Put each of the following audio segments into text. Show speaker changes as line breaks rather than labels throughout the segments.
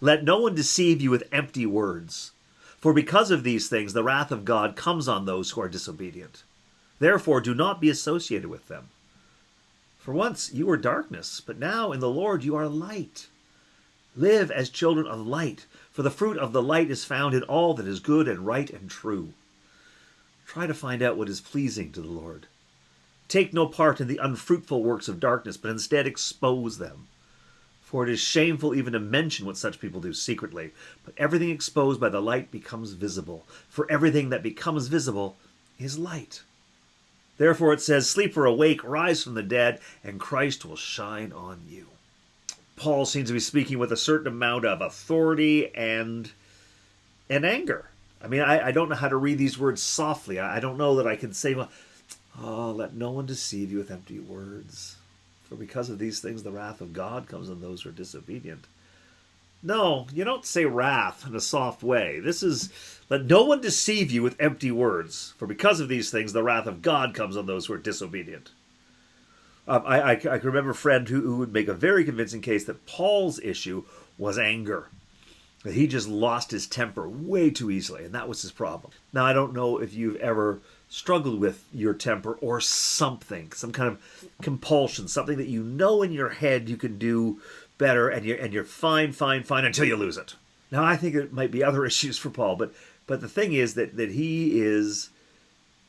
Let no one deceive you with empty words. For because of these things, the wrath of God comes on those who are disobedient. Therefore, do not be associated with them. For once you were darkness, but now in the Lord you are light. Live as children of light, for the fruit of the light is found in all that is good and right and true. Try to find out what is pleasing to the Lord. Take no part in the unfruitful works of darkness, but instead expose them. For it is shameful even to mention what such people do secretly. But everything exposed by the light becomes visible. For everything that becomes visible is light. Therefore it says, sleep or awake, rise from the dead, and Christ will shine on you. Paul seems to be speaking with a certain amount of authority and anger. I mean, I don't know how to read these words softly. I don't know that I can say, let no one deceive you with empty words. For because of these things, the wrath of God comes on those who are disobedient. No, you don't say wrath in a soft way. This is, let no one deceive you with empty words. For because of these things, the wrath of God comes on those who are disobedient. I can remember a friend who would make a very convincing case that Paul's issue was anger. That he just lost his temper way too easily, and that was his problem. Now, I don't know if you've ever struggled with your temper or something, some kind of compulsion, something that you know in your head you can do better, and you're fine until you lose it. Now, I think it might be other issues for Paul, but the thing is that he is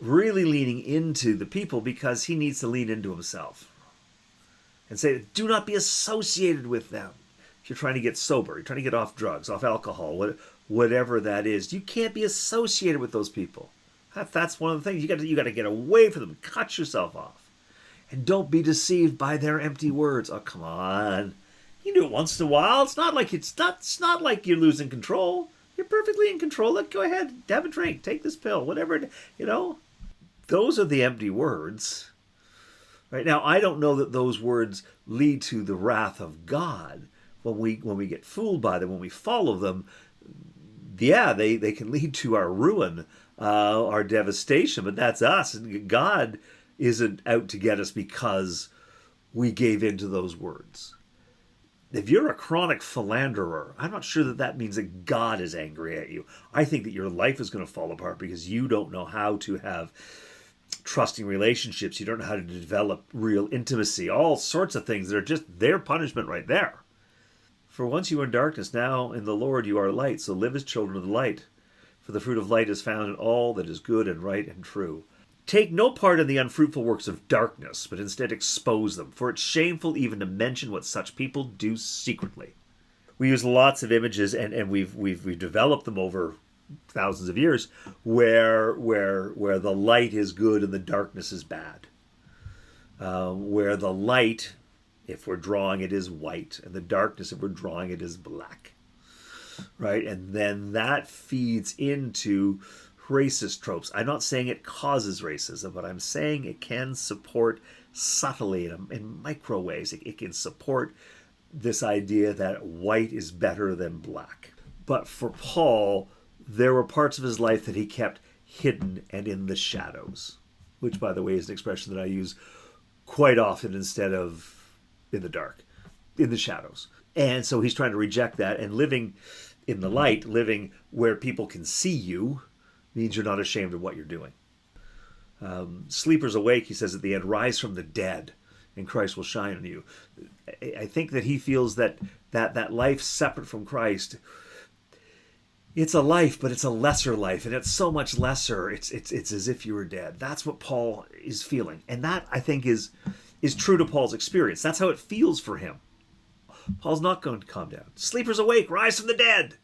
really leaning into the people because he needs to lean into himself and say, do not be associated with them. If you're trying to get sober, you're trying to get off drugs, off alcohol, whatever that is, you can't be associated with those people. That's one of the things. You got to get away from them, cut yourself off, and don't be deceived by their empty words. Oh, come on, you do it once in a while. It's not like you're losing control. You're perfectly in control. Go ahead, have a drink, take this pill, whatever. Those are the empty words. Right now, I don't know that those words lead to the wrath of God. When we get fooled by them, when we follow them, yeah, they can lead to our ruin, our devastation, but that's us. God isn't out to get us because we gave in to those words. If you're a chronic philanderer, I'm not sure that means that God is angry at you. I think that your life is going to fall apart because you don't know how to have trusting relationships. You don't know how to develop real intimacy, all sorts of things that are just their punishment right there. For once you were in darkness, now in the Lord you are light, so live as children of the light. For the fruit of light is found in all that is good and right and true. Take no part in the unfruitful works of darkness, but instead expose them, for it's shameful even to mention what such people do secretly. We use lots of images, and we've developed them over thousands of years, where the light is good and the darkness is bad. Where the light, if we're drawing it, is white, and the darkness, if we're drawing it, is black. Right? And then that feeds into racist tropes. I'm not saying it causes racism, but I'm saying it can support subtly in micro ways. It can support this idea that white is better than black. But for Paul, there were parts of his life that he kept hidden and in the shadows, which, by the way, is an expression that I use quite often instead of in the dark, in the shadows. And so he's trying to reject that, and living in the light, living where people can see you, means you're not ashamed of what you're doing. Sleepers awake, he says at the end, rise from the dead, and Christ will shine on you. I think that he feels that life separate from Christ, it's a life, but it's a lesser life, and it's so much lesser, it's as if you were dead. That's what Paul is feeling, and that, I think, is true to Paul's experience. That's how it feels for him. Paul's not going to calm down. Sleepers awake, rise from the dead.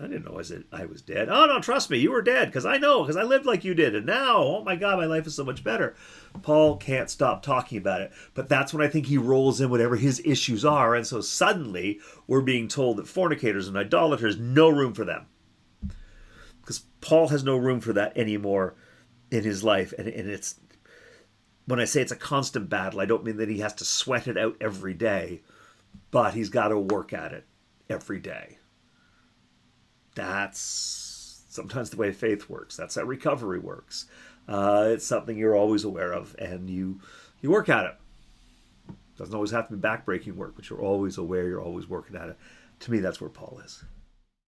I didn't know I was dead. Oh, no, trust me, you were dead, because I lived like you did, and now, oh my God, my life is so much better. Paul can't stop talking about it, but that's when I think he rolls in whatever his issues are, and so suddenly we're being told that fornicators and idolaters, no room for them. Because Paul has no room for that anymore in his life, and it's, when I say it's a constant battle, I don't mean that he has to sweat it out every day, but he's got to work at it every day. That's sometimes the way faith works. That's how recovery works. It's something you're always aware of, and you work at it. Doesn't always have to be backbreaking work, but you're always aware, you're always working at it. To me, that's where Paul is.